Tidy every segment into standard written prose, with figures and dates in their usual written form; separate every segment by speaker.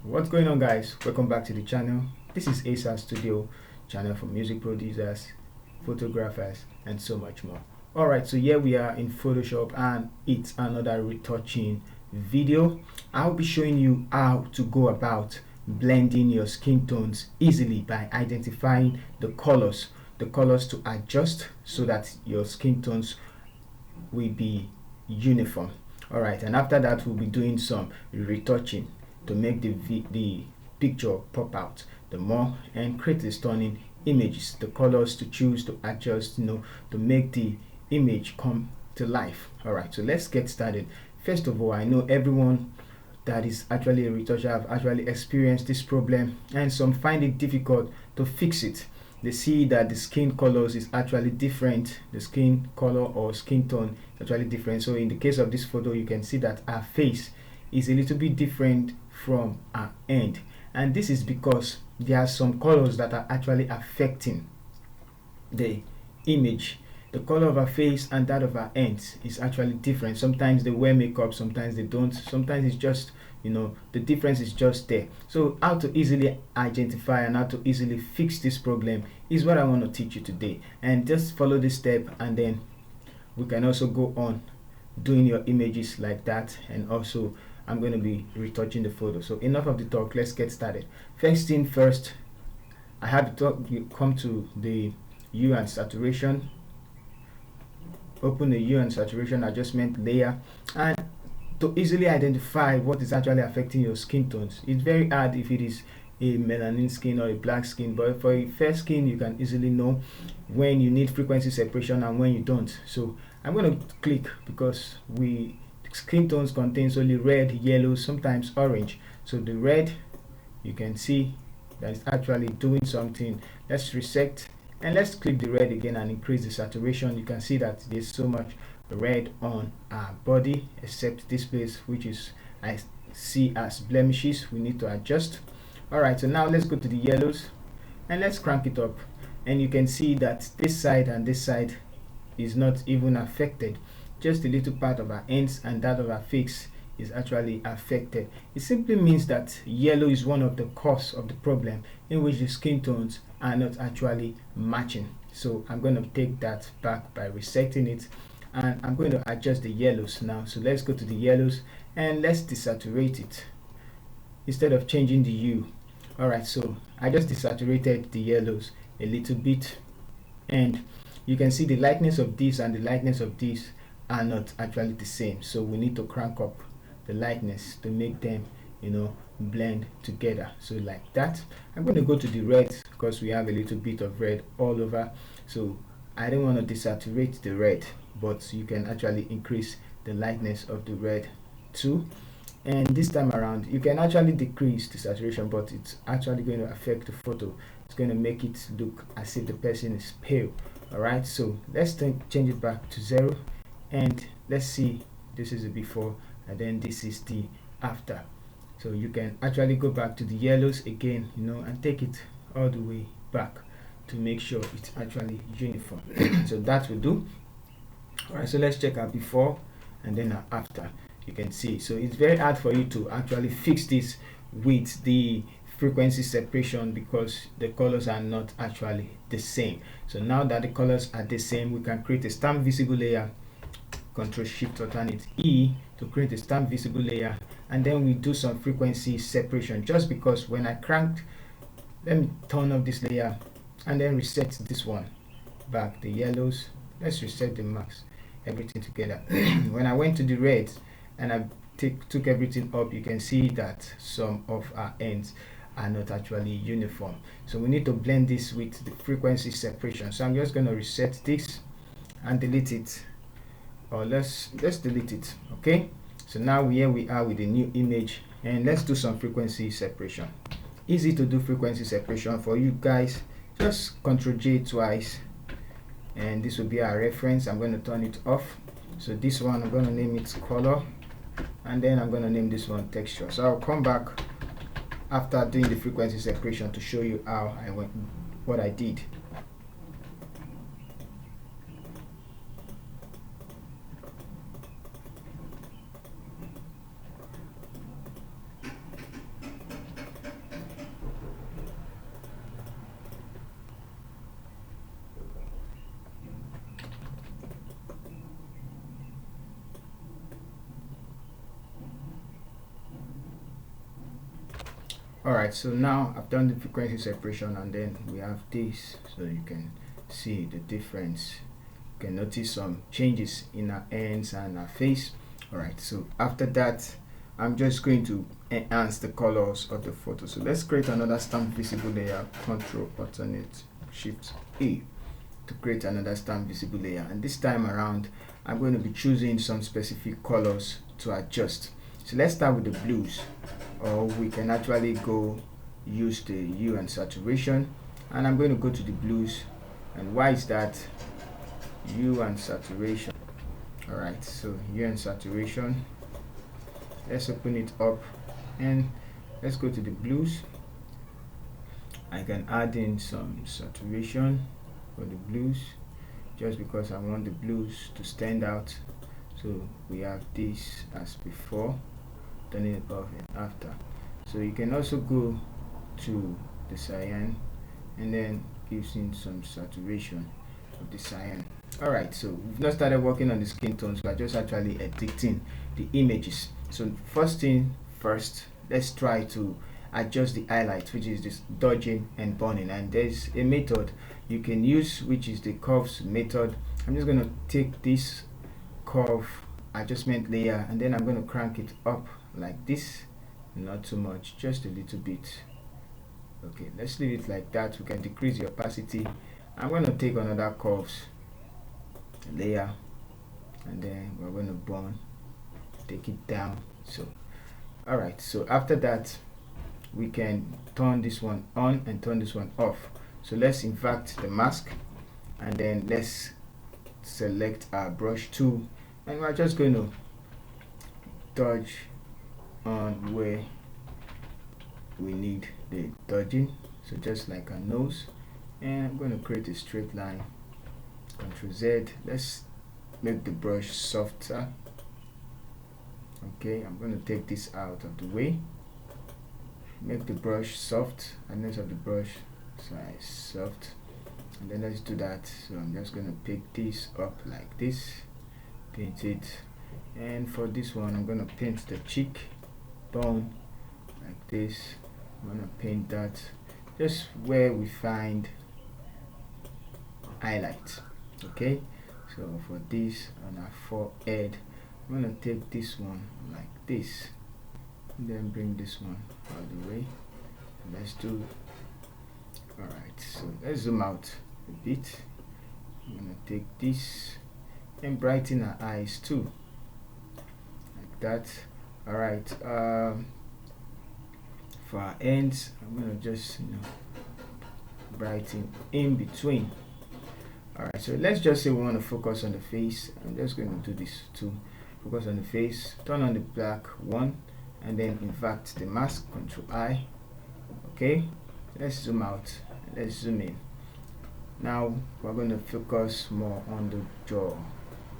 Speaker 1: What's going on, guys? Welcome back to the channel. This is ASA Studio channel for music producers, photographers, and so much more. Alright, so here we are in Photoshop and it's another retouching video. I'll be showing you how to go about blending your skin tones easily by identifying the colors to adjust so that your skin tones will be uniform. Alright, and after that we'll be doing some retouching to make the picture pop out the more and create the stunning images, the colors to choose to adjust, to make the image come to life. Alright, so let's get started. First of all, I know everyone that is actually a retoucher have actually experienced this problem, and some find it difficult to fix it. They see that the skin colors is actually different, the skin color or skin tone is actually different. So in the case of this photo, you can see that our face is a little bit different from our end, and this is because there are some colors that are actually affecting the image. The color of our face and that of our ends is actually different. Sometimes they wear makeup, sometimes they don't, sometimes it's just the difference is just there. So how to easily identify and how to easily fix this problem is what I want to teach you today, and just follow this step and then we can also go on doing your images like that. And also I'm going to be retouching the photo. So enough of the talk, let's get started. First thing first, I have to come to the hue and saturation, open the hue and saturation adjustment layer, and to easily identify what is actually affecting your skin tones. It's very hard if it is a melanin skin or a black skin, but for a fair skin you can easily know when you need frequency separation and when you don't. So I'm going to click, because skin tones contains only red, yellow, sometimes orange. So the red, you can see that it's actually doing something. Let's reset and let's click the red again and increase the saturation. You can see that there's so much red on our body, except this place, which is I see as blemishes. We need to adjust. Alright, so now let's go to the yellows and let's crank it up, and you can see that this side and this side is not even affected. Just a little part of our ends and that of our face is actually affected. It simply means that yellow is one of the cause of the problem, in which the skin tones are not actually matching. So I'm going to take that back by resetting it, and I'm going to adjust the yellows now. So let's go to the yellows and let's desaturate it instead of changing the hue. Alright, so I just desaturated the yellows a little bit, and you can see the lightness of this and the lightness of this are not actually the same. So we need to crank up the lightness to make them blend together. So like that. I'm going to go to the red because we have a little bit of red all over, so I don't want to desaturate the red, but you can actually increase the lightness of the red too. And this time around you can actually decrease the saturation, but it's actually going to affect the photo. It's going to make it look as if the person is pale. Alright, so let's change it back to 0, and let's see, this is the before and then this is the after. So you can actually go back to the yellows again, and take it all the way back to make sure it's actually uniform. So that will do. Alright, so let's check our before and then our after. You can see, so it's very hard for you to actually fix this with the frequency separation because the colors are not actually the same. So now that the colors are the same, we can create a stamp visible layer, Ctrl Shift Alternate E to create a stamp visible layer, and then we do some frequency separation. Just because when I cranked, let me turn off this layer and then reset this one back, the yellows. Let's reset the max, everything together. When I went to the red and I took everything up, you can see that some of our ends are not actually uniform. So we need to blend this with the frequency separation. So I'm just going to reset this and delete it, or let's delete it. Okay, so now here we are with a new image, and let's do some frequency separation. Easy to do frequency separation for you guys. Just Ctrl J twice, and this will be our reference. I'm going to turn it off. So this one I'm going to name it color, and then I'm going to name this one texture. So I'll come back after doing the frequency separation to show you how I went, what I did. Alright, so now I've done the frequency separation, and then we have this, so you can see the difference. You can notice some changes in our ends and our face. Alright, so after that I'm just going to enhance the colors of the photo. So let's create another stamp visible layer. Control Alternate Shift A to create another stamp visible layer, and this time around I'm going to be choosing some specific colors to adjust. So let's start with the blues, or we can actually go use the hue and saturation, and I'm going to go to the blues. And why is that? Hue and saturation. Alright, so hue and saturation, let's open it up and let's go to the blues. I can add in some saturation for the blues just because I want the blues to stand out. So we have this as before, turning it off and after. So you can also go to the cyan and then gives in some saturation of the cyan. Alright, so we've not started working on the skin tones, we are just actually editing the images. So first thing first, let's try to adjust the highlight, which is this dodging and burning, and there's a method you can use, which is the curves method. I'm just going to take this curve adjustment layer and then I'm going to crank it up like this, not too much, just a little bit. Okay, let's leave it like that. We can decrease the opacity. I'm going to take another curves layer and then we're going to burn, take it down. So alright, so after that we can turn this one on and turn this one off. So let's invert the mask and then let's select our brush tool, and we're just going to dodge on where we need the dodging, so just like a nose, and I'm going to create a straight line. Ctrl Z, let's make the brush softer. Okay, I'm going to take this out of the way, make the brush soft, and of the brush size soft, and then let's do that. So I'm just going to pick this up like this, paint it, and for this one I'm going to paint the cheek bone like this. I'm going to paint that just where we find highlight. Okay, so for this on our forehead I'm going to take this one like this and then bring this one all the way. Let's do alright, so let's zoom out a bit. I'm going to take this and brighten our eyes too like that. Alright, for our ends I'm going to just brighten in between. Alright, so let's just say we want to focus on the face. I'm just going to do this too. Focus on the face, turn on the black one, and then invert the mask, Ctrl I. Okay, let's zoom out, let's zoom in. Now we're going to focus more on the jaw.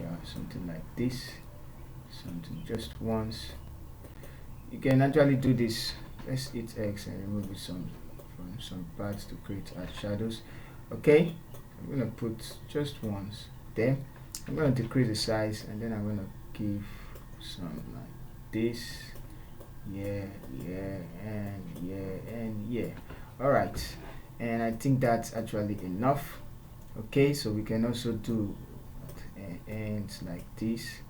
Speaker 1: Yeah, something like this, something just once. You can actually do this. Let's hit X and remove some from some parts to create our shadows. Okay, I'm going to put just once there. I'm going to decrease the size and then I'm going to give some like this. Yeah, and yeah. Alright, and I think that's actually enough. Okay, so we can also do ends like this.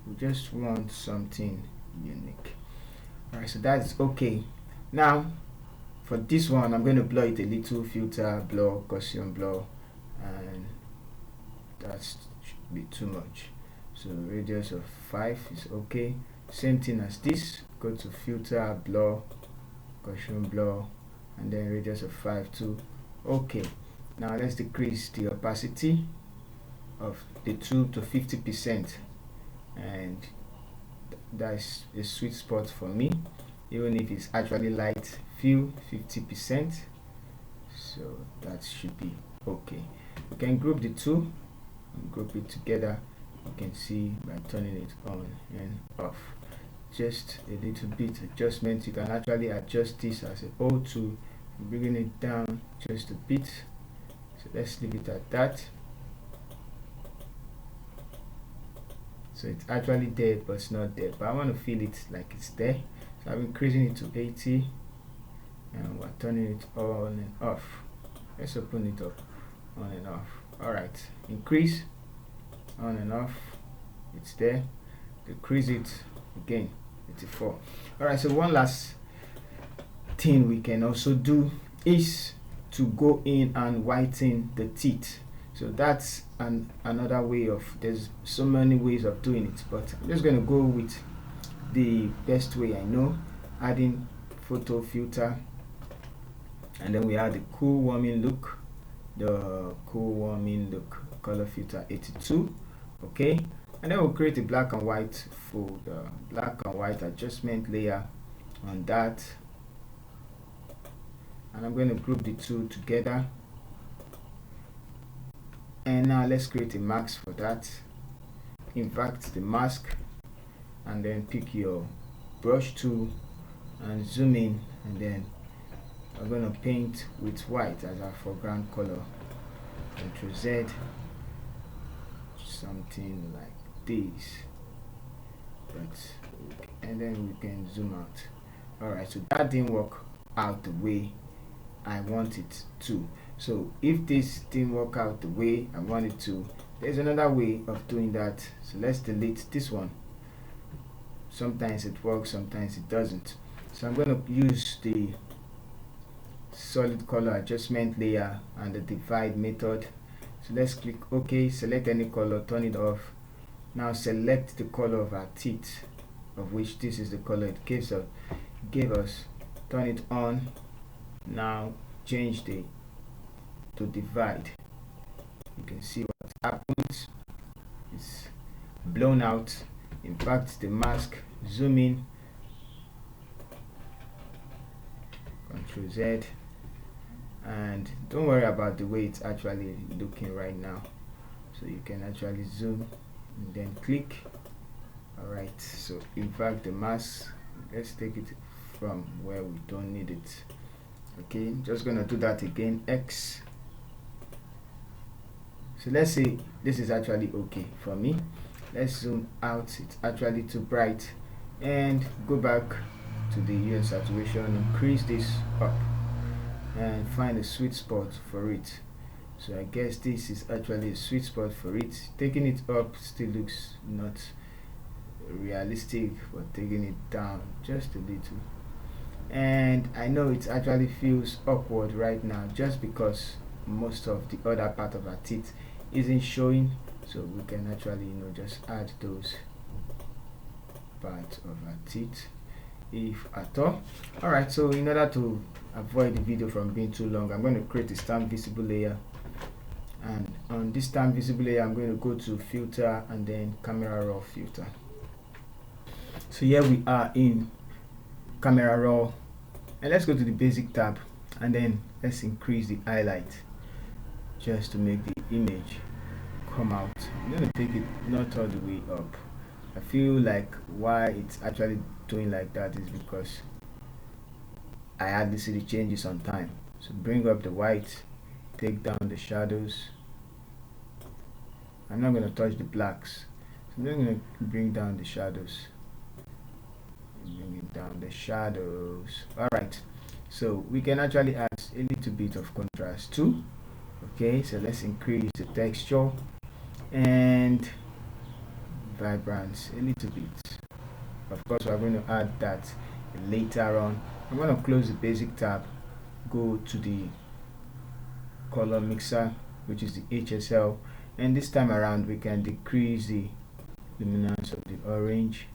Speaker 1: We just want something unique. Alright, so that's okay. Now for this one I'm going to blur it a little, filter, blur, Gaussian blur, and that should be too much. So radius of 5 is okay. Same thing as this, go to filter, blur, Gaussian blur, and then radius of 5 too. Okay, now let's decrease the opacity of the two to 50%, and that's a sweet spot for me. Even if it's actually light, feel 50%, so that should be okay. We can group the two and group it together. You can see by turning it on and off, just a little bit adjustment. You can actually adjust this as a O2, bringing it down just a bit. So let's leave it at that. So it's actually there but it's not there, but I want to feel it like it's there, so I'm increasing it to 80, and we're turning it on and off. Let's open it up, on and off. All right, increase, on and off, it's there. Decrease it again, 84. All right, so one last thing we can also do is to go in and whiten the teeth. So that's another way of, there's so many ways of doing it, but I'm just going to go with the best way I know, adding photo filter, and then we add the cool warming look, color filter 82. Okay, and then we'll create a black and white for the black and white adjustment layer on that, and I'm going to group the two together. And now let's create a mask for that. Invert the mask, and then pick your brush tool and zoom in, and then I'm going to paint with white as our foreground color. Ctrl Z, something like this, and then we can zoom out. Alright, so that didn't work out the way I want it to. So if this didn't work out the way I want it to, there's another way of doing that. So let's delete this one. Sometimes it works, sometimes it doesn't. So I'm going to use the solid color adjustment layer and the divide method. So let's click OK, select any color, turn it off. Now select the color of our teeth, of which this is the color it gave us. Turn it on. Now change the to divide. You can see what happens. It's blown out. In fact, the mask, zoom in, Ctrl Z, and don't worry about the way it's actually looking right now. So you can actually zoom and then click. Alright, so in fact the mask, let's take it from where we don't need it. Okay, just gonna do that again, X. So let's say this is actually okay for me. Let's zoom out, it's actually too bright, and go back to the hue and saturation, increase this up and find a sweet spot for it. So I guess this is actually a sweet spot for it. Taking it up still looks not realistic, but taking it down just a little, and I know it actually feels awkward right now just because most of the other part of our teeth isn't showing, so we can actually just add those parts of our teeth if at all. Alright, so in order to avoid the video from being too long, I'm going to create a stamp visible layer, and on this stamp visible layer I'm going to go to filter and then camera raw filter. So here we are in camera raw, and let's go to the basic tab, and then let's increase the highlight just to make the image come out. I'm going to take it not all the way up. I feel like why it's actually doing like that is because I hardly see the changes on time. So bring up the white, take down the shadows. I'm not going to touch the blacks, so I'm going to bring down the shadows. Bringing down the shadows. Alright, so we can actually add a little bit of contrast too. Okay, so let's increase the texture and vibrance a little bit. Of course, we're going to add that later on. I'm going to close the basic tab, go to the color mixer, which is the HSL, and this time around we can decrease the luminance of the orange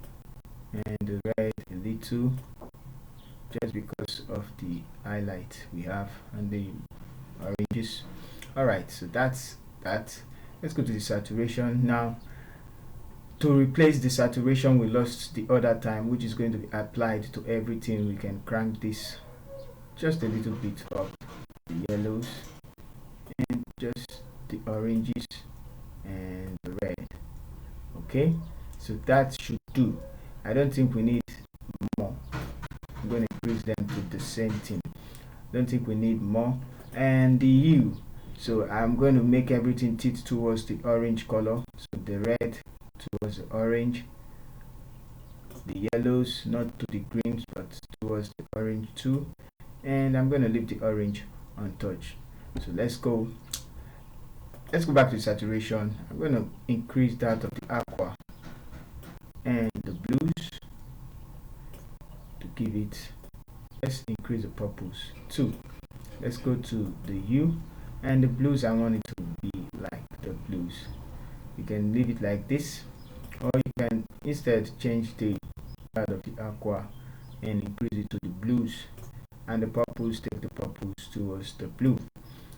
Speaker 1: and the red a little, just because of the highlight we have and the oranges. Alright, so that's that. Let's go to the saturation now. To replace the saturation we lost the other time, which is going to be applied to everything, we can crank this just a little bit up, the yellows and just the oranges and the red. Okay, so that should do. I don't think we need more. I'm going to increase them to the same thing. Don't think we need more. And the hue, so I'm going to make everything tint towards the orange color, so the red towards the orange, the yellows not to the greens but towards the orange too, and I'm going to leave the orange untouched. So let's go back to saturation. I'm going to increase that of the aqua and the blues to give it. Let's increase the purples too. Let's go to the hue, and the blues I want it to be like the blues. You can leave it like this, or you can instead change the part of the aqua and increase it to the blues, and the purples, take the purples towards the blue.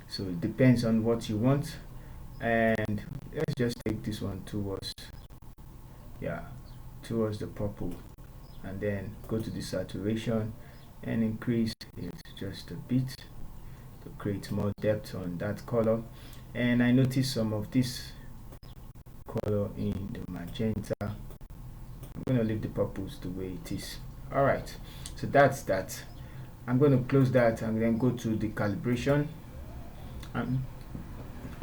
Speaker 1: So it depends on what you want, and let's just take this one towards the purple, and then go to the saturation and increase it just a bit to create more depth on that color. And I noticed some of this color in the magenta. I'm going to leave the purples the way it is. Alright, so that's that. I'm going to close that and then go to the calibration. And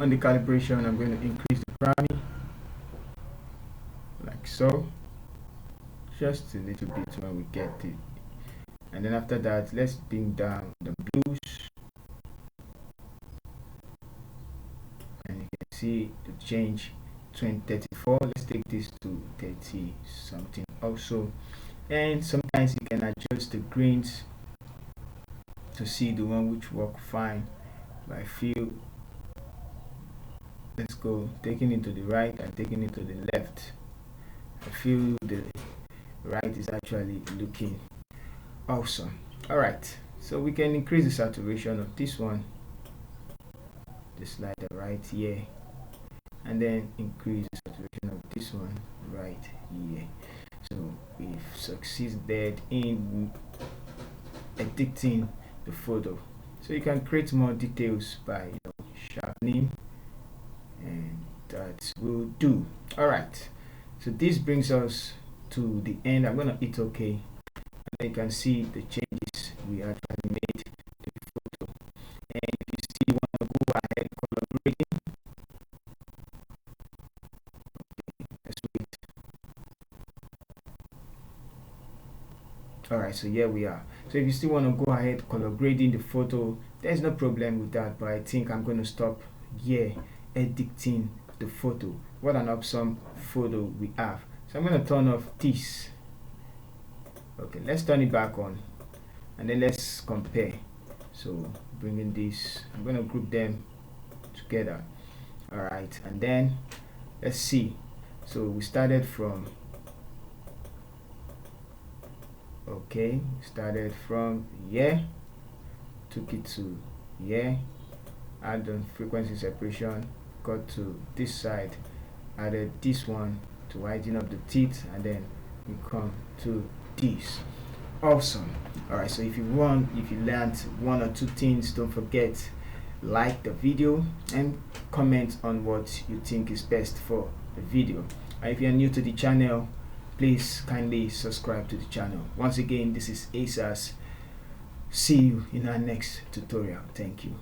Speaker 1: on the calibration, I'm going to increase the priming like so, just a little bit when we get it. And then after that, let's bring down the blues, and you can see the change 34. Let's take this to 30 something also. And sometimes you can adjust the greens to see the one which work fine. But I feel, let's go taking it to the right and taking it to the left. I feel the right is actually looking awesome. Alright, so we can increase the saturation of this one, the slider right here, and then increase the saturation of this one right here. So we've succeeded in editing the photo. So you can create more details by sharpening, and that will do. Alright, so this brings us to the end. I'm gonna hit OK, and you can see the changes we actually made to the photo. And if you still want to go ahead color grading, let's wait. Alright, so here we are. So if you still want to go ahead color grading the photo, there's no problem with that, but I think I'm going to stop here editing the photo. What an awesome photo we have. So I'm going to turn off this. Okay, let's turn it back on, and then let's compare. So bringing this, I'm going to group them together. Alright, and then let's see. So we started from here, took it to here, add on frequency separation, got to this side, added this one to widen up the teeth, and then we come to this. Awesome. Alright, so if you learned one or two things, don't forget, like the video and comment on what you think is best for the video. And if you're new to the channel, please kindly subscribe to the channel. Once again, this is ASAS. See you in our next tutorial. Thank you.